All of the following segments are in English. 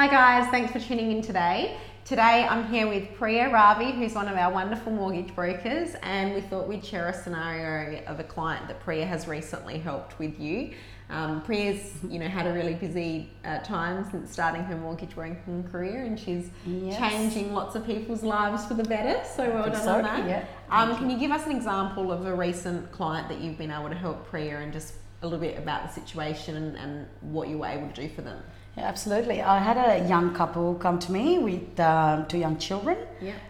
Hi guys, thanks for tuning in today. Today I'm here with Priya Ravi, who's one of our wonderful mortgage brokers, and we thought we'd share a scenario of a client that Priya has recently helped with you. Priya's, had a really busy time since starting her mortgage broking career, and she's changing lots of people's lives for the better. So well done on that. Yeah. Can you give us an example of a recent client that you've been able to help Priya, and just a little bit about the situation and what you were able to do for them? Yeah, absolutely. I had a young couple come to me with two young children,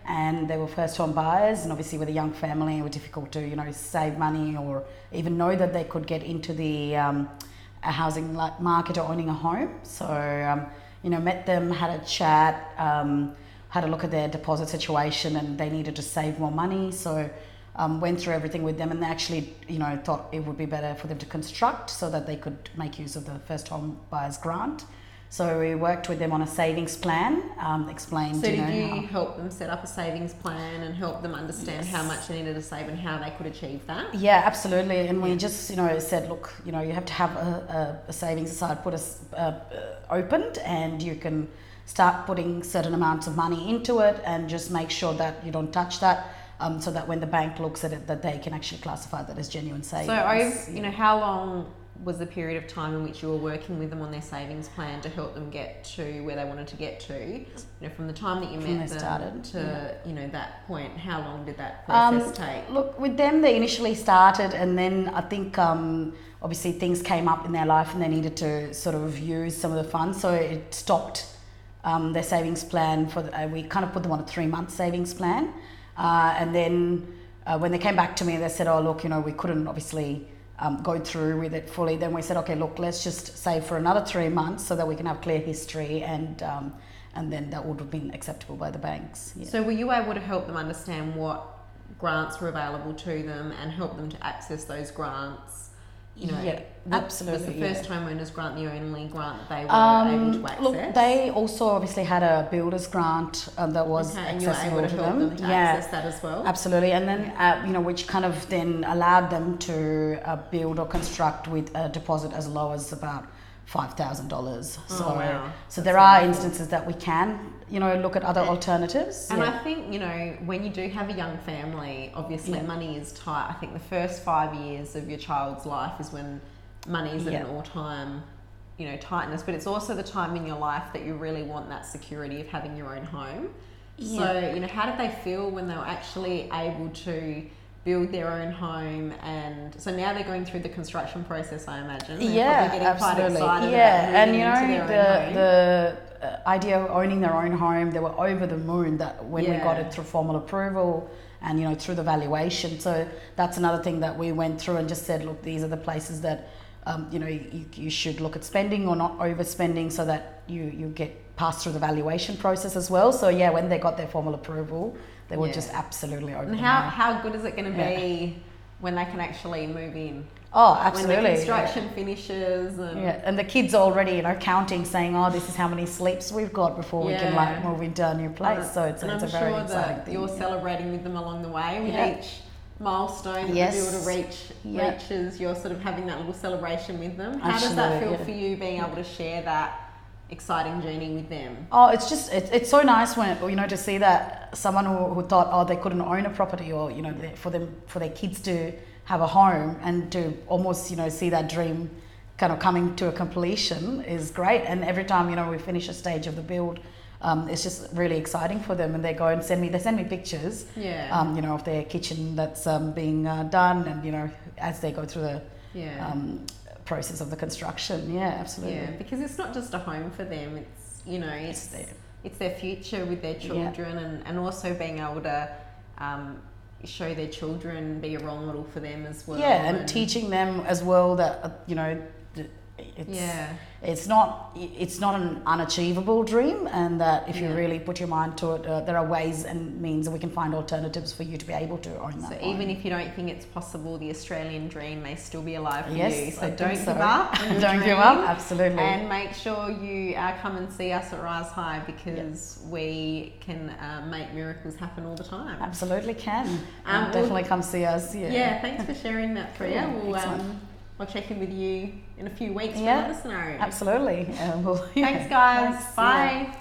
and they were first home buyers, and obviously with a young family it was difficult to save money or even know that they could get into the housing market or owning a home. So met them, had a chat, had a look at their deposit situation, and they needed to save more money. So went through everything with them, and they actually thought it would be better for them to construct so that they could make use of the first home buyers grant. So we worked with them on a savings plan, explained. So did you help them set up a savings plan and help them understand how much they needed to save and how they could achieve that? Yeah, absolutely. And we just said, look, you have to have a savings aside opened, and you can start putting certain amounts of money into it, and just make sure that you don't touch that, so that when the bank looks at it, that they can actually classify that as genuine savings. So how long was the period of time in which you were working with them on their savings plan to help them get to where they wanted to get to? From the time that you met them to that point, how long did that process take? Look, with them, they initially started, and then I think obviously things came up in their life and they needed to sort of use some of the funds, so it stopped their savings plan. We kind of put them on a 3-month savings plan, and then when they came back to me, they said, oh look, we couldn't obviously go through with it fully. Then we said, okay, look, let's just save for another 3 months so that we can have clear history, and then that would have been acceptable by the banks. Yeah. So were you able to help them understand what grants were available to them and help them to access those grants? Absolutely. Was the first homeowners grant the only grant that they were able to access? Look, they also obviously had a builder's grant that was and you were accessible able to to help them. them to access that as well? Absolutely. And then, which kind of then allowed them to build or construct with a deposit as low as about $5,000. So there are instances that we can, look at other alternatives. And I think, when you do have a young family, obviously money is tight. I think the first 5 years of your child's life is when money is at an all-time, tightness. But it's also the time in your life that you really want that security of having your own home. So, how did they feel when they were actually able to build their own home? And so now they're going through the construction process, I imagine. They're probably getting quite excited about moving into their own home. The idea of owning their own home, they were over the moon that when we got it through formal approval and through the valuation. So that's another thing that we went through and just said, look, these are the places that you should look at spending or not overspending, so that you get passed through the valuation process as well. So when they got their formal approval, they were just absolutely over. And how good is it going to be when they can actually move in? Oh, absolutely. When the construction finishes. And the kids are already, counting, saying, oh, this is how many sleeps we've got before we can move into a new place. So it's a very exciting that thing. You're celebrating with them along the way with each milestone that the builder reaches. You're sort of having that little celebration with them. How does that feel for you, being able to share that exciting journey with them? Oh, it's just it's so nice when to see that someone who thought they couldn't own a property, or for their kids to have a home and to almost see that dream kind of coming to a completion is great. And every time we finish a stage of the build, it's just really exciting for them, and they go and send me pictures of their kitchen that's being done, and as they go through the process of the construction. Absolutely. Because it's not just a home for them, it's it's their future with their children, and also being able to show their children, be a role model for them as well. And teaching them as well that it's not an unachievable dream, and that if you really put your mind to it, there are ways and means that we can find alternatives for you to be able to own that. So even if you don't think it's possible, the Australian dream may still be alive for you. Yes, So don't give up. Don't give up. Absolutely. And make sure you come and see us at Rise High, because we can make miracles happen all the time. Absolutely can. Definitely come see us. Thanks for sharing that, Priya. Cool. I'll check in with you in a few weeks for another scenario. Absolutely. Thanks, guys. Bye.